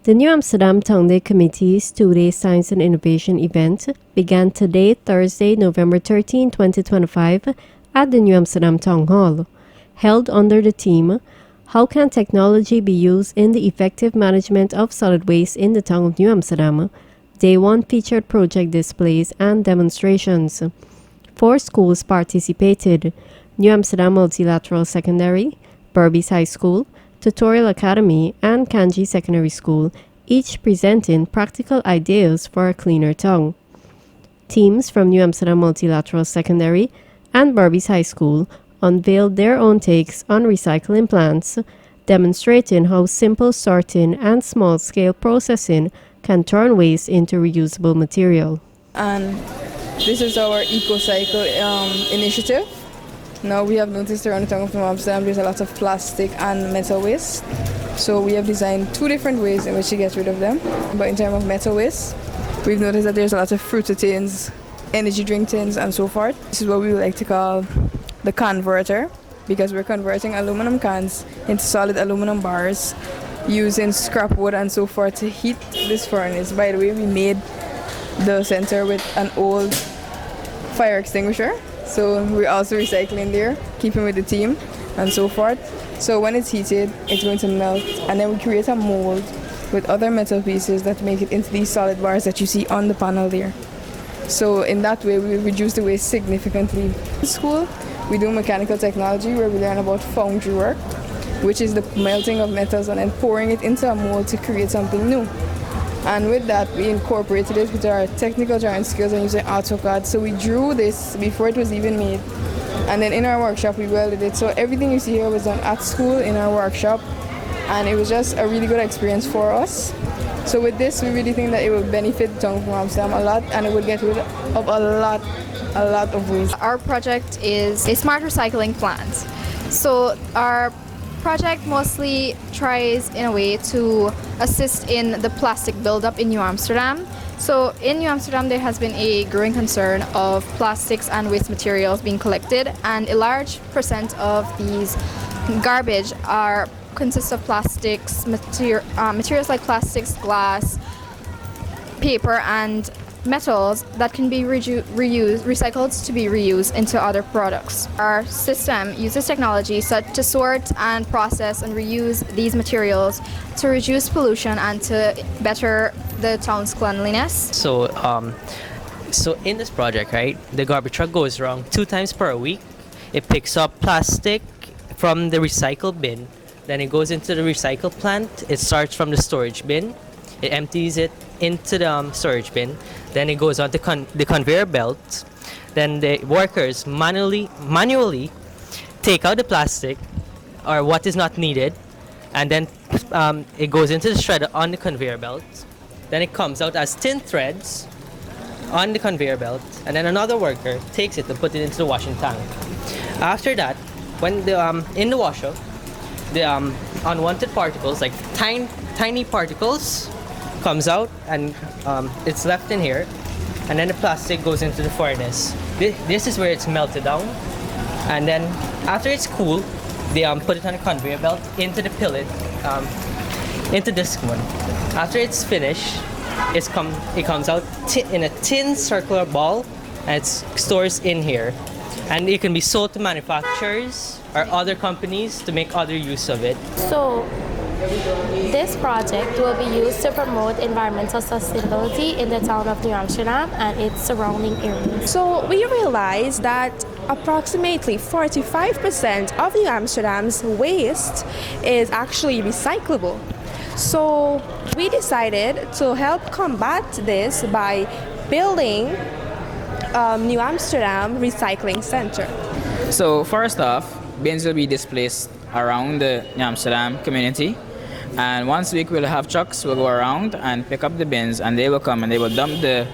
The New Amsterdam Town Day Committee's two-day Science and Innovation event began today, Thursday, November 13, 2025, at the New Amsterdam Town Hall. Held under the theme, How Can Technology Be Used in the Effective Management of Solid Waste in the Town of New Amsterdam? Day 1 featured project displays and demonstrations. 4 schools participated: New Amsterdam Multilateral Secondary, Berbice High School, Tutorial Academy, and Kanji Secondary School, each presenting practical ideas for a cleaner town. Teams from New Amsterdam Multilateral Secondary and Berbice High School unveiled their own takes on recycling plants, demonstrating how simple sorting and small-scale processing can turn waste into reusable material. And this is our EcoCycle initiative. Now we have noticed around the town of New Amsterdam there's a lot of plastic and metal waste. So we have designed 2 different ways in which to get rid of them. But in terms of metal waste, we've noticed that there's a lot of fruit tins, energy drink tins, and so forth. This is what we would like to call the converter, because we're converting aluminum cans into solid aluminum bars using scrap wood and so forth to heat this furnace. By the way, we made the center with an old fire extinguisher. So we're also recycling there, keeping with the theme and so forth. So when it's heated, it's going to melt, and then we create a mold with other metal pieces that make it into these solid bars that you see on the panel there. So in that way, we reduce the waste significantly. In school, we do mechanical technology where we learn about foundry work, which is the melting of metals and then pouring it into a mold to create something new. And with that, we incorporated it with our technical drawing skills and using AutoCAD. So we drew this before it was even made. And then in our workshop, we welded it. So everything you see here was done at school in our workshop. And it was just a really good experience for us. So with this, we really think that it will benefit the town of Amsterdam a lot, and it would get rid of a lot of waste. Our project is a smart recycling plant. So our project mostly tries in a way to assist in the plastic buildup in New Amsterdam. So in New Amsterdam there has been a growing concern of plastics and waste materials being collected, and a large percent of these garbage consists of plastics, materials like plastics, glass, paper, and metals that can be recycled to be reused into other products. Our system uses technology such to sort and process and reuse these materials to reduce pollution and to better the town's cleanliness. So in this project, right, the garbage truck goes around 2 times per week. It picks up plastic from the recycle bin, then it goes into the recycle plant. It starts from the storage bin. It empties it into the storage bin. Then it goes on the conveyor belt. Then the workers manually take out the plastic or what is not needed, and then it goes into the shredder on the conveyor belt. Then it comes out as thin threads on the conveyor belt, and then another worker takes it and put it into the washing tank. After that, when in the washer, the unwanted particles, like tiny particles, comes out, and it's left in here, and then the plastic goes into the furnace. This is where it's melted down, and then after it's cool, they put it on a conveyor belt into the pillet, into this one. After it's finished, it comes out in a thin circular ball, and it's stores in here, and it can be sold to manufacturers or other companies to make other use of it. So this project will be used to promote environmental sustainability in the town of New Amsterdam and its surrounding areas. So we realized that approximately 45% of New Amsterdam's waste is actually recyclable. So we decided to help combat this by building New Amsterdam Recycling Center. So first off, bins will be displaced around the New Amsterdam community, and once a week we'll have trucks will go around and pick up the bins, and they will come and they will dump the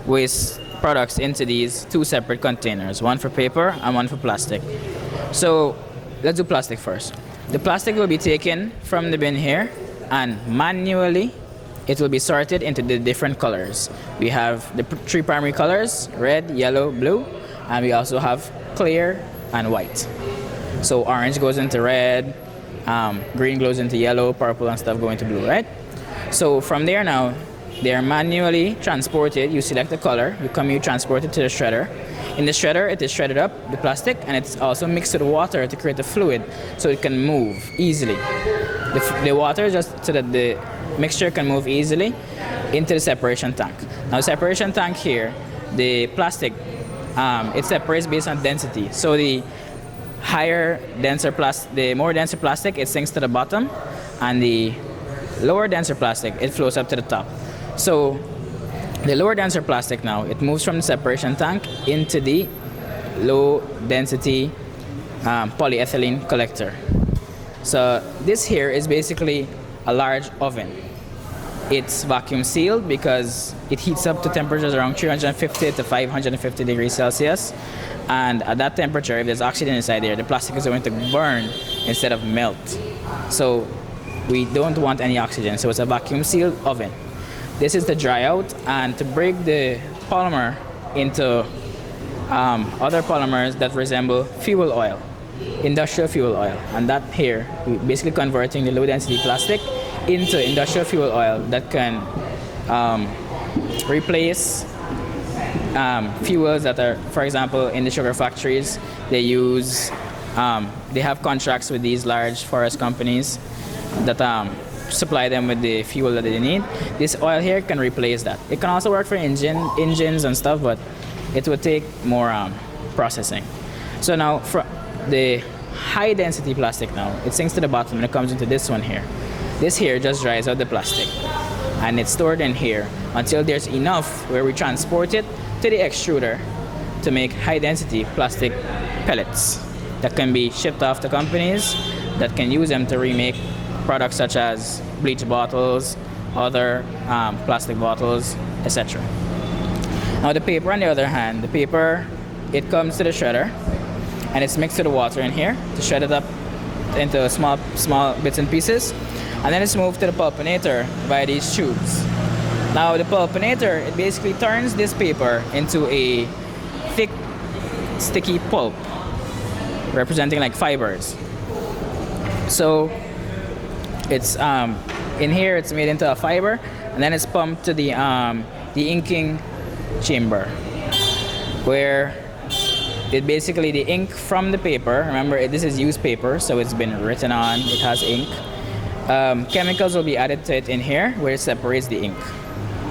waste products into these 2 separate containers, one for paper and one for plastic. So let's do plastic first. The plastic will be taken from the bin here, and manually it will be sorted into the different colors. We have the 3 primary colors: red, yellow, blue, and we also have clear and white. So orange goes into red, green goes into yellow, purple and stuff go into blue, right? So from there now, they are manually transported. You select the color, you transport it to the shredder. In the shredder, it is shredded up, the plastic, and it's also mixed with water to create a fluid so it can move easily. The water just so that the mixture can move easily into the separation tank. Now, separation tank here, the plastic, it separates based on density. So the more denser plastic, it sinks to the bottom, and the lower denser plastic, it flows up to the top. So the lower denser plastic now, it moves from the separation tank into the low density polyethylene collector. So this here is basically a large oven. It's vacuum sealed because it heats up to temperatures around 350 to 550 degrees Celsius. And at that temperature, if there's oxygen inside there, the plastic is going to burn instead of melt. So we don't want any oxygen, so it's a vacuum sealed oven. This is the dry out, and to break the polymer into other polymers that resemble fuel oil, industrial fuel oil. And that here, we're basically converting the low density plastic into industrial fuel oil that can replace fuels that are, for example, in the sugar factories, they have contracts with these large forest companies that supply them with the fuel that they need. This oil here can replace that. It can also work for engines and stuff, but it would take more processing. So now for the high density plastic now, it sinks to the bottom and it comes into this one here. This here just dries out the plastic, and it's stored in here until there's enough where we transport it to the extruder to make high density plastic pellets that can be shipped off to companies that can use them to remake products such as bleach bottles, other plastic bottles, etc. Now the paper, on the other hand, the paper, it comes to the shredder and it's mixed with the water in here to shred it up into small bits and pieces, and then it's moved to the pulpinator via these tubes. Now the pulpinator, it basically turns this paper into a thick, sticky pulp representing like fibers. So it's in here, it's made into a fiber, and then it's pumped to the inking chamber, where it basically, the ink from the paper, remember this is used paper, so it's been written on, it has ink. Chemicals will be added to it in here, where it separates the ink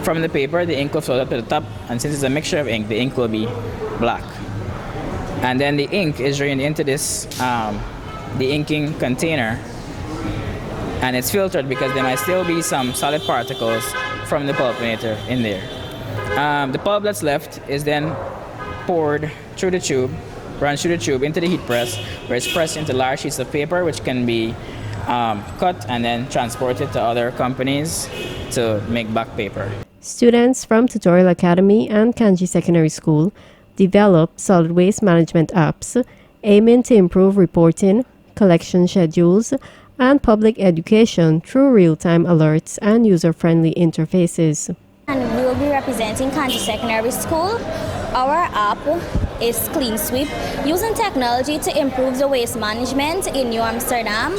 from the paper. The ink will float up to the top, and since it's a mixture of ink, the ink will be black. And then the ink is drained into this the inking container, and it's filtered because there might still be some solid particles from the pulpinator in there. The pulp that's left is then poured through the tube, runs through the tube into the heat press, where it's pressed into large sheets of paper, which can be cut and then transported to other companies to make back paper. Students from Tutorial Academy and Kanji Secondary School develop solid waste management apps aiming to improve reporting, collection schedules, and public education through real-time alerts and user-friendly interfaces. And we will be representing Kanji Secondary School. Our app is Clean Sweep, using technology to improve the waste management in New Amsterdam,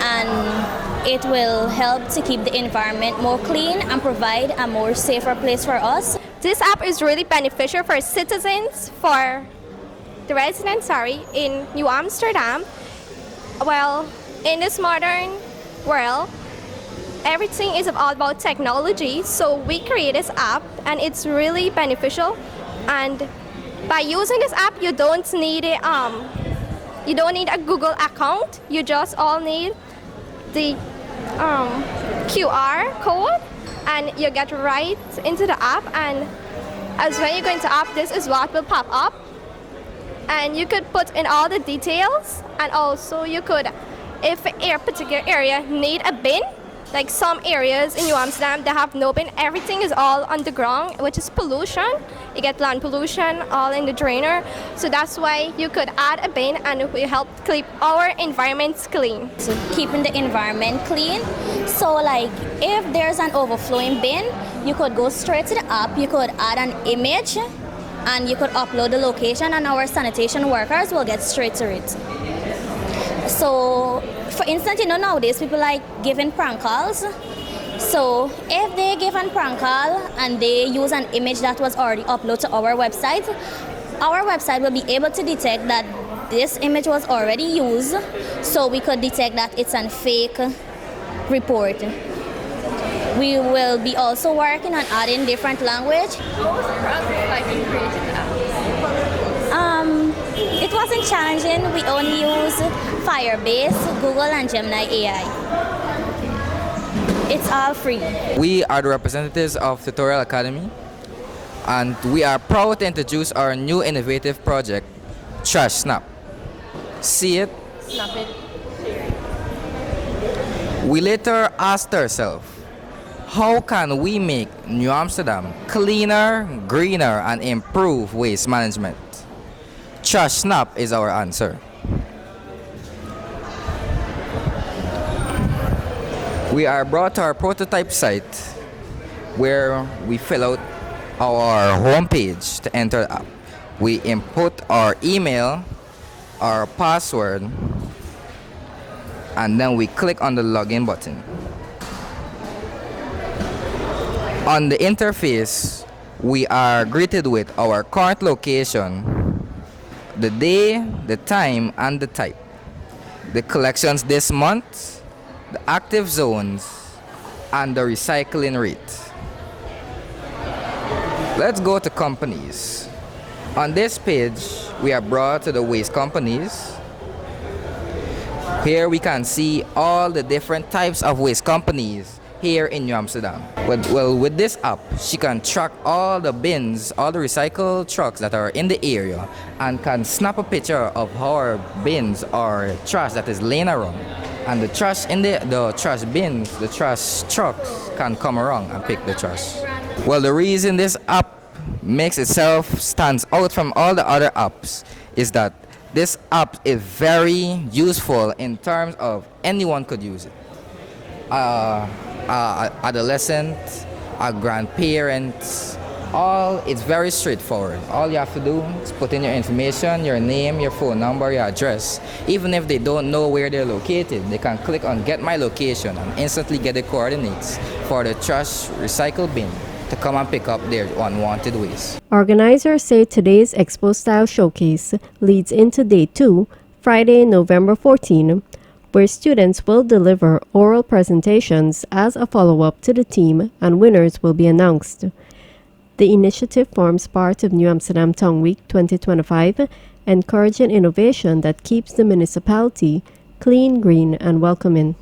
and it will help to keep the environment more clean and provide a more safer place for us. This app is really beneficial for citizens, for the residents, in New Amsterdam. Well, in this modern world, everything is all about technology, so we create this app and it's really beneficial. And by using this app, you don't need a Google account. You just all need the QR code, and you get right into the app. And as when you go into app, this is what will pop up, and you could put in all the details. And also you could, if a particular area need a bin, like some areas in New Amsterdam, they have no bin. Everything is all underground, which is pollution. You get land pollution all in the drainer. So that's why you could add a bin, and it will help keep our environments clean. So keeping the environment clean. So like if there's an overflowing bin, you could go straight to the app, you could add an image, and you could upload the location, and our sanitation workers will get straight to it. So for instance, nowadays people like giving prank calls. So if they give a prank call and they use an image that was already uploaded to our website will be able to detect that this image was already used, so we could detect that it's a fake report. We will be also working on adding different language. What was the process like in creating the app? It wasn't challenging. We only use Firebase, Google, and Gemini AI. It's all free. We are the representatives of Tutorial Academy, and we are proud to introduce our new innovative project, Trash Snap. See it? Snap it. We later asked ourselves, how can we make New Amsterdam cleaner, greener, and improve waste management? Trash Snap is our answer. We are brought to our prototype site where we fill out our homepage to enter the app. We input our email, our password, and then we click on the login button. On the interface, we are greeted with our current location, the day, the time, and the type, the collections this month, the active zones, and the recycling rate. Let's go to companies. On this page, we are brought to the waste companies. Here we can see all the different types of waste companies here in New Amsterdam. Well, with this app, she can track all the bins, all the recycled trucks that are in the area, and can snap a picture of how our bins or trash that is laying around. And the trash in the trash bins, the trash trucks can come around and pick the trash. Well, the reason this app makes itself stands out from all the other apps is that this app is very useful in terms of anyone could use it. Adolescent, grandparents, it's very straightforward. All you have to do is put in your information, your name, your phone number, your address. Even if they don't know where they're located, they can click on Get My Location and instantly get the coordinates for the trash recycle bin to come and pick up their unwanted waste. Organizers say today's Expo Style Showcase leads into Day 2, Friday, November 14, where students will deliver oral presentations as a follow-up to the theme and winners will be announced. The initiative forms part of New Amsterdam Tongue Week 2025, encouraging innovation that keeps the municipality clean, green, and welcoming.